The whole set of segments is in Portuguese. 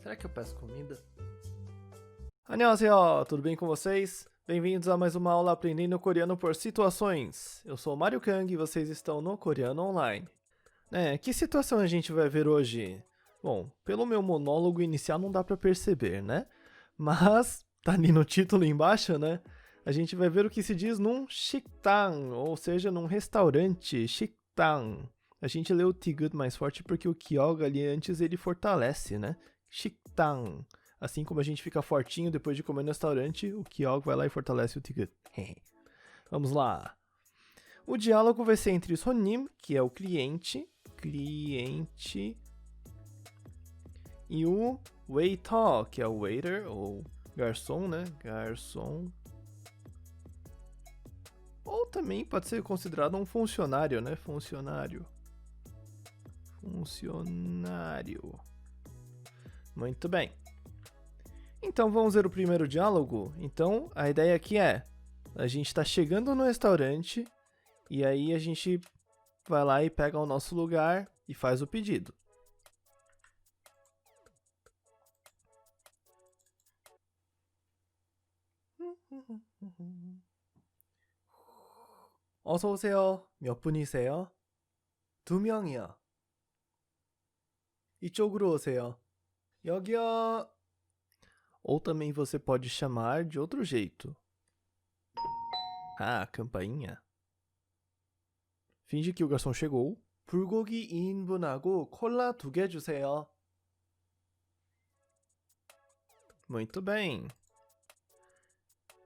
Será que eu peço comida? Annyeonghaseyo, tudo bem com vocês? Bem-vindos a mais uma aula aprendendo coreano por situações. Eu sou o Mario Kang e vocês estão no Coreano Online. Que situação a gente vai ver hoje? Bom, pelo meu monólogo inicial não dá pra perceber, né? Mas, tá ali no título embaixo, né? A gente vai ver o que se diz num 식당, ou seja, num restaurante, 식당. A gente lê o tigut mais forte porque o kyog ali antes ele fortalece, né? 식당. Assim como a gente fica fortinho depois de comer no restaurante, o kyog vai lá e fortalece o tigut. Vamos lá. O diálogo vai ser entre o 손님, que é o cliente, e o waiter, que é o waiter, ou garçom, né? Garçom. Ou também pode ser considerado um funcionário, né? Funcionário. Muito bem. Então vamos ver o primeiro diálogo. Então a ideia aqui é, a gente está chegando no restaurante e aí a gente vai lá e pega o nosso lugar e faz o pedido. 어서 오세요. 몇 분이세요? 2명이요. 이쪽으로 오세요. 여기요. Ou também você pode chamar de outro jeito. Ah, campainha. Finge que o garçom chegou. 불고기 2인분하고 콜라 2개 주세요. Muito bem.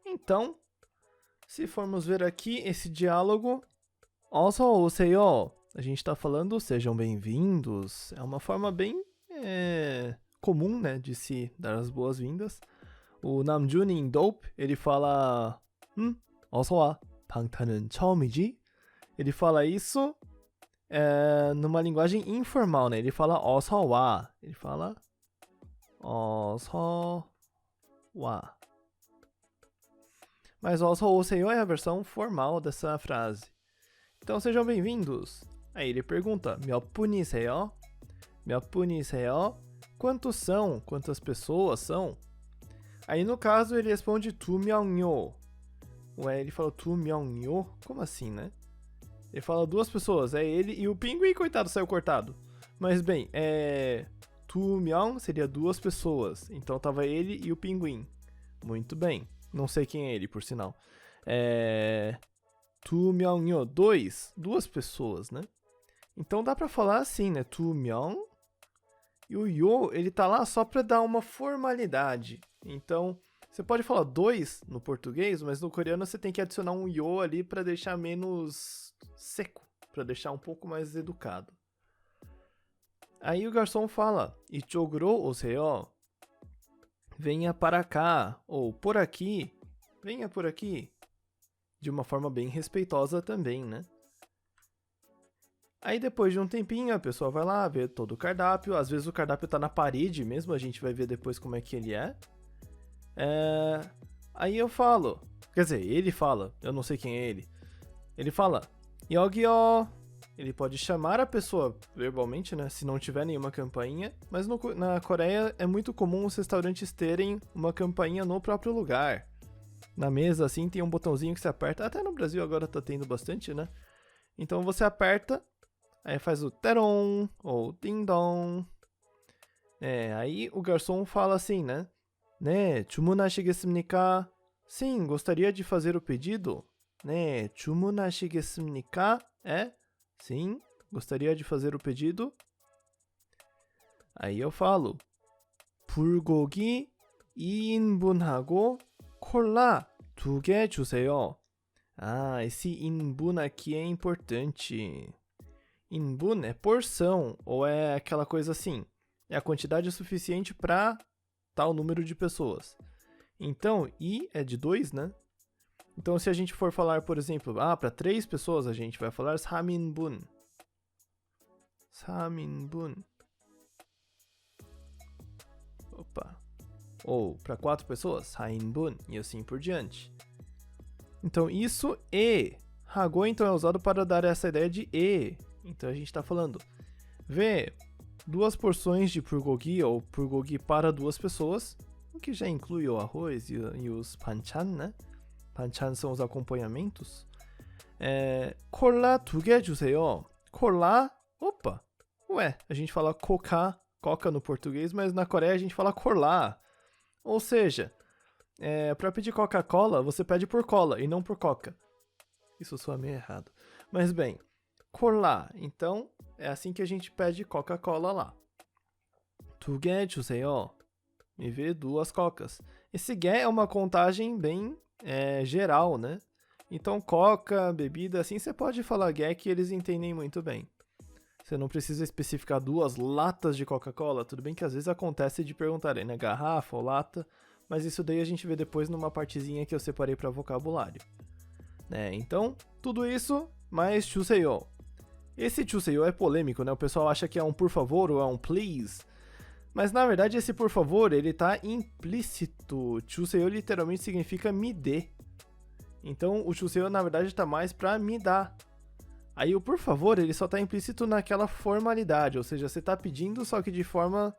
Então, se formos ver aqui esse diálogo, 어서 오세요. A gente está falando sejam bem-vindos. É uma forma bem comum, né, de se dar as boas-vindas. O Namjoon em Dope, ele fala 어서 와. 방탄은 처음이지? Ele fala isso numa linguagem informal, né? Ele fala 어서 와. Ele fala 어서 와. Mas 어서 오세요 é a versão formal dessa frase. Então sejam bem-vindos. Aí ele pergunta 몇 분이세요? 몇 분이세요? Quantos são? Quantas pessoas são? Aí no caso ele responde 두 명요. Ué, ele falou 두 명요? Como assim, né? Ele fala duas pessoas, é ele e o pinguim, coitado, saiu cortado. Mas bem, 두 명 seria duas pessoas. Então tava ele e o pinguim. Muito bem. Não sei quem é ele, por sinal. 두 명요, duas pessoas, né? Então dá pra falar assim, né? 두 명. E o yo, ele tá lá só pra dar uma formalidade. Então, você pode falar dois no português, mas no coreano você tem que adicionar um yo ali pra deixar menos seco, pra deixar um pouco mais educado. Aí o garçom fala, 이쪽으로 오세요. Venha para cá, ou por aqui, venha por aqui. De uma forma bem respeitosa também, né? Aí depois de um tempinho a pessoa vai lá ver todo o cardápio. Às vezes o cardápio tá na parede mesmo, a gente vai ver depois como é que ele é. Aí eu falo, quer dizer, ele fala, eu não sei quem é ele. Ele fala, 여기요. Ele pode chamar a pessoa verbalmente, né, se não tiver nenhuma campainha. Mas na Coreia é muito comum os restaurantes terem uma campainha no próprio lugar. Na mesa, assim, tem um botãozinho que você aperta. Até no Brasil agora tá tendo bastante, né? Então você aperta, aí faz o teron ou ding-dong. Aí o garçom fala assim, né? 네, 주문하시겠습니까? Sim, gostaria de fazer o pedido? 네, 주문하시겠습니까? Sim, gostaria de fazer o pedido? Aí eu falo, 불고기 2인분하고 콜라 2개 주세요. Ah, esse 인분 aqui é importante. 인분 é porção, ou é aquela coisa assim, é a quantidade suficiente para tal número de pessoas. Então, i é de 2, né? Então, se a gente for falar, por exemplo, para 3 pessoas, a gente vai falar 3인분. 3인분. Opa. Ou para 4 pessoas, 4인분, e assim por diante. Então, isso 하고 então é usado para dar essa ideia de e. Então, a gente está falando, 왜 2 porções de bulgogi ou bulgogi para 2 pessoas, o que já inclui o arroz e os banchan, né? Banchan são os acompanhamentos. 콜라 2개 주세요. 콜라, opa, ué, a gente fala coca no português, mas na Coreia a gente fala 콜라. Ou seja, para pedir Coca-Cola, você pede por cola e não por coca. Isso soa meio errado. Mas bem, 콜라, então é assim que a gente pede Coca-Cola lá. 2개 주세요. Me vê 2 cocas. Esse 개 é uma contagem bem geral, né? Então, coca, bebida, assim você pode falar 개 que eles entendem muito bem. Você não precisa especificar 2 latas de Coca-Cola. Tudo bem que às vezes acontece de perguntarem, né? Garrafa ou lata. Mas isso daí a gente vê depois numa partezinha que eu separei para vocabulário. Então, tudo isso, mais 주세요. Esse 주세요 é polêmico, né? O pessoal acha que é um por favor ou é um please. Mas na verdade esse por favor, ele tá implícito. 주세요 literalmente significa me dê. Então o 주세요 na verdade tá mais pra me dar. Aí o por favor, ele só tá implícito naquela formalidade, ou seja, você tá pedindo só que de forma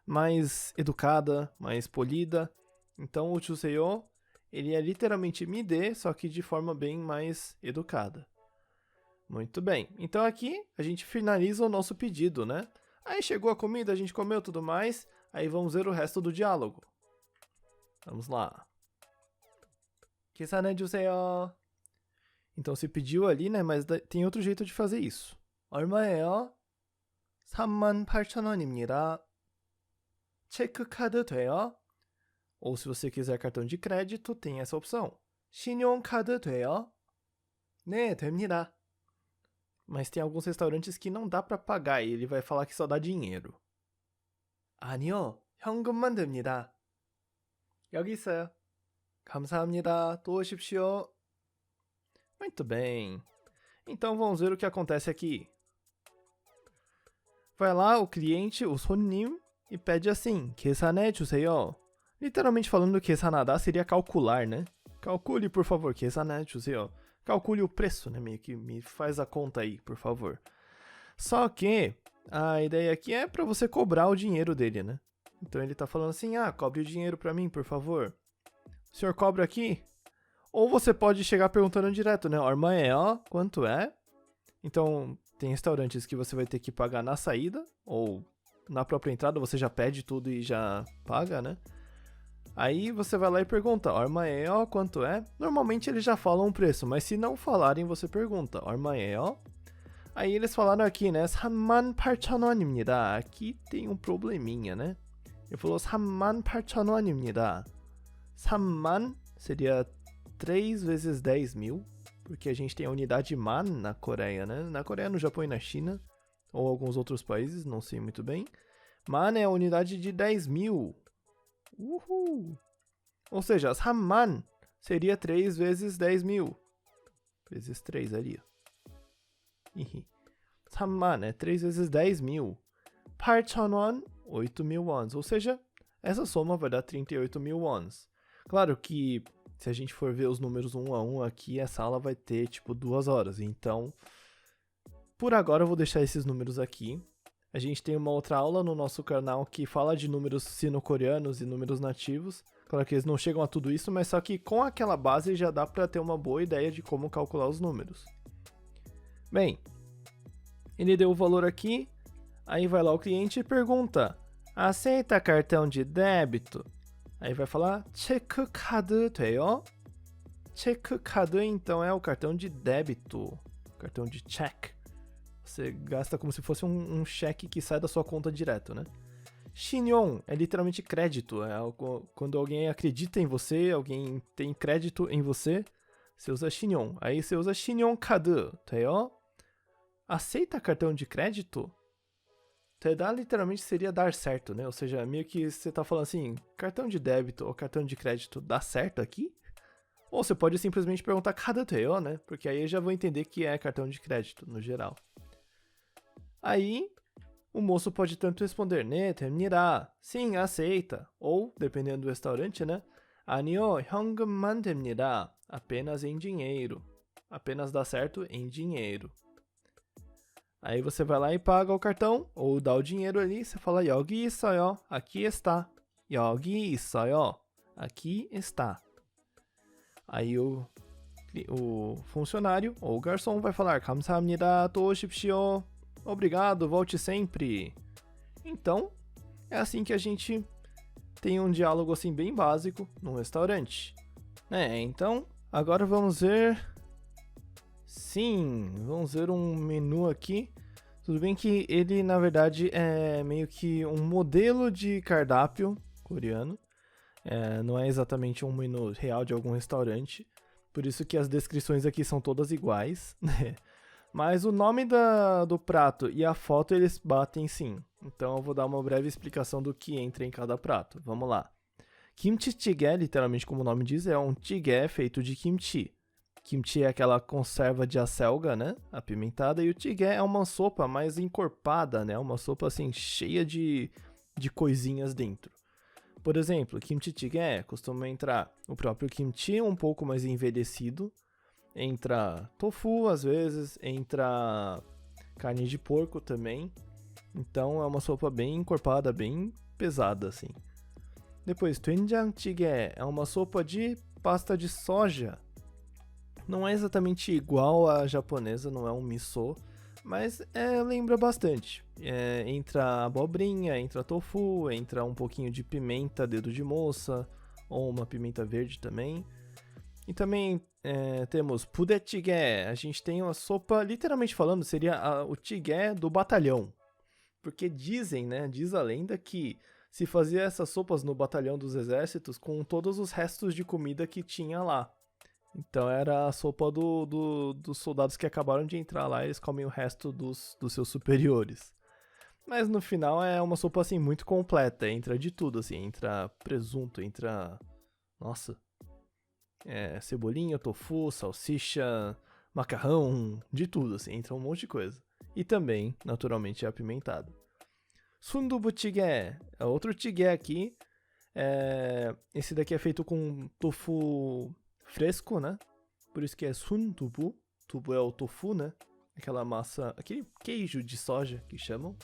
mais educada, mais polida. Então o 주세요, ele é literalmente me dê, só que de forma bem mais educada. Muito bem. Então aqui a gente finaliza o nosso pedido, né? Aí chegou a comida, a gente comeu tudo mais, aí vamos ver o resto do diálogo. Vamos lá. 계산해 주세요. Então se pediu ali, né? Mas tem outro jeito de fazer isso. 얼마예요? 38,000원입니다. 체크카드 돼요? Ou se você quiser cartão de crédito, tem essa opção. 신용카드 돼요? 네, 됩니다. Mas tem alguns restaurantes que não dá para pagar e ele vai falar que só dá dinheiro. 아니요, 현금만 됩니다. 여기 있어요. 감사합니다. 또 오십시오. Muito bem. Então vamos ver o que acontece aqui. Vai lá o cliente, o 손님, e pede assim, 계산해 주세요. Literalmente falando, 계산하다 seria calcular, né? Calcule, por favor, 계산해 주세요. Calcule o preço, né? Meio que me faz a conta aí, por favor. Só que a ideia aqui é para você cobrar o dinheiro dele, né? Então ele tá falando assim, cobre o dinheiro para mim, por favor. O senhor cobra aqui? Ou você pode chegar perguntando direto, né? 얼마예요? Quanto é? Então, tem restaurantes que você vai ter que pagar na saída, ou na própria entrada você já pede tudo e já paga, né? Aí você vai lá e pergunta, 얼마예요? Quanto é? Normalmente eles já falam o preço, mas se não falarem, você pergunta, 얼마예요? Aí eles falaram aqui, né? 38,000원입니다. Aqui tem um probleminha, né? Ele falou 38,000원입니다. 3만 seria 3 vezes 10 mil, porque a gente tem a unidade man na Coreia, né? Na Coreia, no Japão e na China, ou alguns outros países, não sei muito bem. Man é a unidade de 10 mil. Uhul! Ou seja, 3만 seria 3 vezes 10 mil. Vezes 3 ali, ó. 3만 é 3 vezes 10 mil. 8,000won, 8.000 wons. Ou seja, essa soma vai dar 38.000 wons. Claro que se a gente for ver os números um a um aqui, essa aula vai ter tipo 2 horas. Então, por agora eu vou deixar esses números aqui. A gente tem uma outra aula no nosso canal que fala de números sino-coreanos e números nativos. Claro que eles não chegam a tudo isso, mas só que com aquela base já dá para ter uma boa ideia de como calcular os números. Bem, ele deu o valor aqui, aí vai lá o cliente e pergunta, aceita cartão de débito? Aí vai falar, 체크카드 돼요? 체크카드 então é o cartão de débito, cartão de check. Você gasta como se fosse um cheque que sai da sua conta direto, né? 신용 é literalmente crédito. É quando alguém acredita em você, alguém tem crédito em você, você usa 신용. Aí você usa 신용카드, 돼요? Aceita cartão de crédito? Dar literalmente seria dar certo, né? Ou seja, meio que você tá falando assim, cartão de débito ou cartão de crédito dá certo aqui? Ou você pode simplesmente perguntar 카드 돼요, né? Porque aí eu já vou entender que é cartão de crédito, no geral. Aí, o moço pode tanto responder, né, 됩니다. Sim, aceita. Ou, dependendo do restaurante, né? 아니요, 현금만 됩니다. Apenas em dinheiro. Apenas dá certo em dinheiro. Aí você vai lá e paga o cartão, ou dá o dinheiro ali, você fala, 여기 있어요, aqui está. 여기 있어요, aqui está. Aí o funcionário, ou o garçom, vai falar, 감사합니다, 또 오십시오. Obrigado, volte sempre. Então, é assim que a gente tem um diálogo assim bem básico num restaurante. Então, agora vamos ver... Sim, vamos ver um menu aqui. Tudo bem que ele, na verdade, é meio que um modelo de cardápio coreano. Não é exatamente um menu real de algum restaurante. Por isso que as descrições aqui são todas iguais, né? Mas o nome do prato e a foto eles batem sim. Então eu vou dar uma breve explicação do que entra em cada prato. Vamos lá. Kimchi jjigae, literalmente como o nome diz, é um jjigae feito de kimchi. Kimchi é aquela conserva de acelga, né? Apimentada. E o jjigae é uma sopa mais encorpada, né? Uma sopa assim cheia de coisinhas dentro. Por exemplo, kimchi jjigae costuma entrar o próprio kimchi um pouco mais envelhecido. Entra tofu às vezes, entra carne de porco também. Então é uma sopa bem encorpada, bem pesada assim. Depois, doenjang jjigae é uma sopa de pasta de soja. Não é exatamente igual à japonesa, não é um miso, mas lembra bastante. Entra abobrinha, entra tofu, entra um pouquinho de pimenta, dedo de moça, ou uma pimenta verde também. E também temos budae-jjigae, a gente tem uma sopa, literalmente falando, seria o jjigae do batalhão. Porque dizem, né, diz a lenda que se fazia essas sopas no batalhão dos exércitos com todos os restos de comida que tinha lá. Então era a sopa dos soldados que acabaram de entrar lá, eles comem o resto dos seus superiores. Mas no final é uma sopa assim muito completa, entra de tudo assim, entra presunto, entra... Nossa... cebolinha, tofu, salsicha, macarrão, de tudo assim, entra um monte de coisa. E também, naturalmente, é apimentado. Sundubu-jjigae é outro jjigae aqui. Esse daqui é feito com tofu fresco, né? Por isso que é sundubu. Tubu é o tofu, né? Aquela massa, aquele queijo de soja que chamam.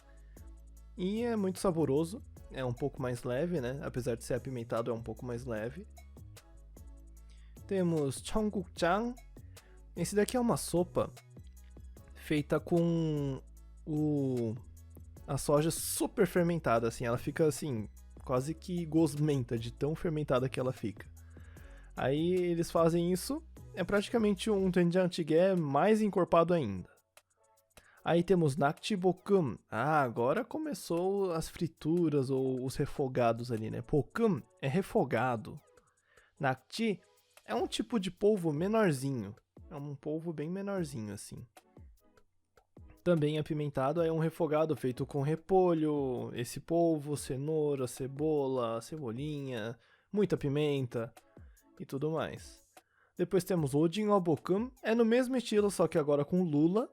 E é muito saboroso. É um pouco mais leve, né? Apesar de ser apimentado, é um pouco mais leve. Temos cheonggukjang. Esse daqui é uma sopa feita com a soja super fermentada, assim. Ela fica, assim, quase que gosmenta de tão fermentada que ela fica. Aí eles fazem isso. É praticamente um doenjang jjigae mais encorpado ainda. Aí temos nakji-bokum. Agora começou as frituras ou os refogados ali, né? Bokum é refogado. Nakji é um tipo de polvo menorzinho. É um polvo bem menorzinho, assim. Também apimentado é um refogado feito com repolho, esse polvo, cenoura, cebola, cebolinha, muita pimenta e tudo mais. Depois temos o Ojin-o-bokum. É no mesmo estilo, só que agora com lula.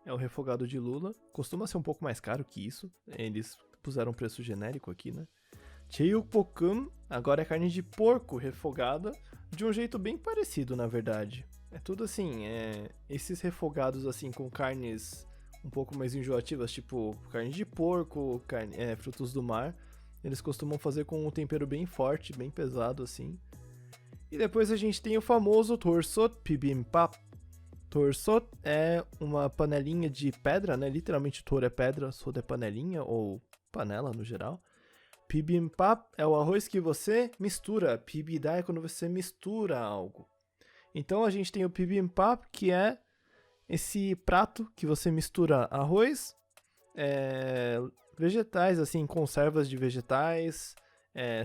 É o refogado de lula. Costuma ser um pouco mais caro que isso. Eles puseram um preço genérico aqui, né? Cheuk-bokum. Agora é carne de porco refogada. De um jeito bem parecido, na verdade. É tudo assim, esses refogados assim com carnes um pouco mais enjoativas, tipo carne de porco, frutos do mar. Eles costumam fazer com um tempero bem forte, bem pesado assim. E depois a gente tem o famoso torsot bibimbap. Torsot é uma panelinha de pedra, né? Literalmente tor é pedra, sot é panelinha ou panela no geral. Bibimbap é o arroz que você mistura. Bibida é quando você mistura algo. Então a gente tem o bibimbap, que é esse prato que você mistura arroz, vegetais, assim, conservas de vegetais,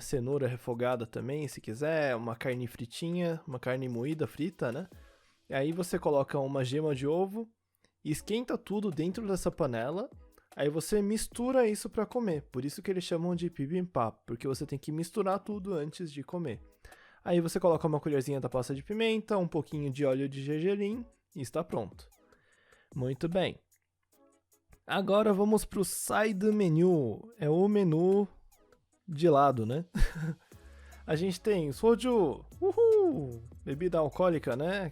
cenoura refogada também, se quiser, uma carne fritinha, uma carne moída frita, né? E aí você coloca uma gema de ovo, esquenta tudo dentro dessa panela, aí você mistura isso para comer. Por isso que eles chamam de bibimbap, porque você tem que misturar tudo antes de comer. Aí você coloca uma colherzinha da pasta de pimenta, um pouquinho de óleo de gergelim e está pronto. Muito bem. Agora vamos para o side menu. É o menu de lado, né? A gente tem soju, uhul, bebida alcoólica, né?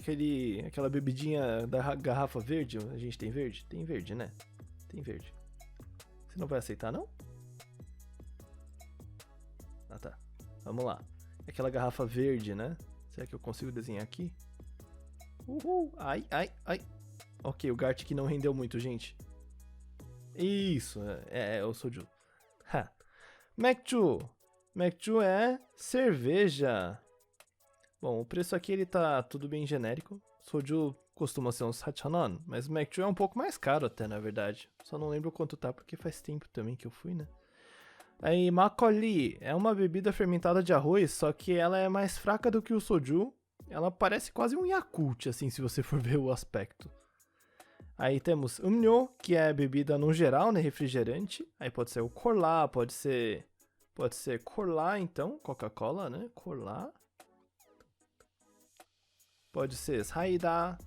Aquela bebidinha da garrafa verde. A gente tem verde? Tem verde, né? Tem verde. Você não vai aceitar, não? Ah, tá. Vamos lá. Aquela garrafa verde, né? Será que eu consigo desenhar aqui? Uhul, ai, ai, ai. Ok, o Gartic não rendeu muito, gente. Isso, é o soju. Ha. Mekju. Mekju é cerveja. Bom, o preço aqui ele tá tudo bem genérico. Soju costuma ser uns 8,000 won, mas Mekju é um pouco mais caro até, na verdade. Só não lembro quanto tá, porque faz tempo também que eu fui, né? Aí, makgeolli é uma bebida fermentada de arroz, só que ela é mais fraca do que o soju. Ela parece quase um Yakult, assim, se você for ver o aspecto. Aí temos umnyo, que é bebida no geral, né, refrigerante. Aí pode ser o Cola, pode ser Cola, então, Coca-Cola, né, Cola. Pode ser Saida,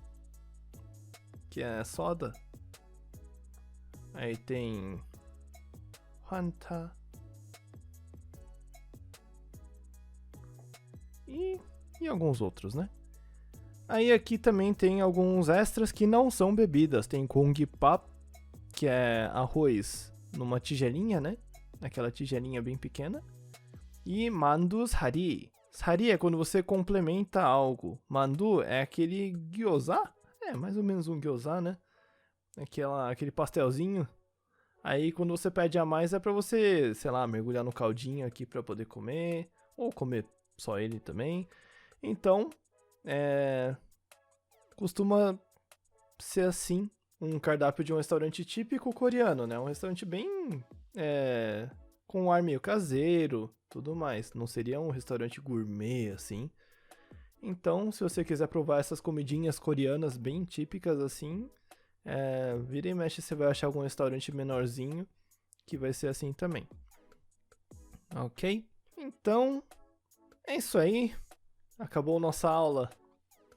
que é soda. Aí tem Fanta. E alguns outros, né? Aí aqui também tem alguns extras que não são bebidas. Tem Kung Pap, que é arroz numa tigelinha, né? Aquela tigelinha bem pequena. E Mandu Sari. Sari é quando você complementa algo. Mandu é aquele gyoza. É, mais ou menos um gyoza, né? Aquele pastelzinho. Aí quando você pede a mais é pra você, sei lá, mergulhar no caldinho aqui pra poder comer. Ou comer só ele também. Então, costuma ser assim, um cardápio de um restaurante típico coreano, né? Um restaurante bem com um ar meio caseiro, tudo mais. Não seria um restaurante gourmet, assim. Então, se você quiser provar essas comidinhas coreanas bem típicas, assim, vira e mexe, você vai achar algum restaurante menorzinho que vai ser assim também. Ok? Então, é isso aí. Acabou nossa aula.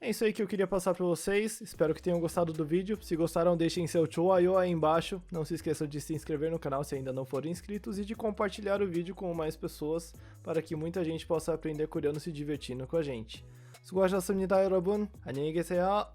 É isso aí que eu queria passar para vocês. Espero que tenham gostado do vídeo. Se gostaram, deixem seu joinha aí embaixo. Não se esqueçam de se inscrever no canal se ainda não forem inscritos e de compartilhar o vídeo com mais pessoas para que muita gente possa aprender coreano se divertindo com a gente. 수고하셨습니다, 여러분. 안녕히 계세요.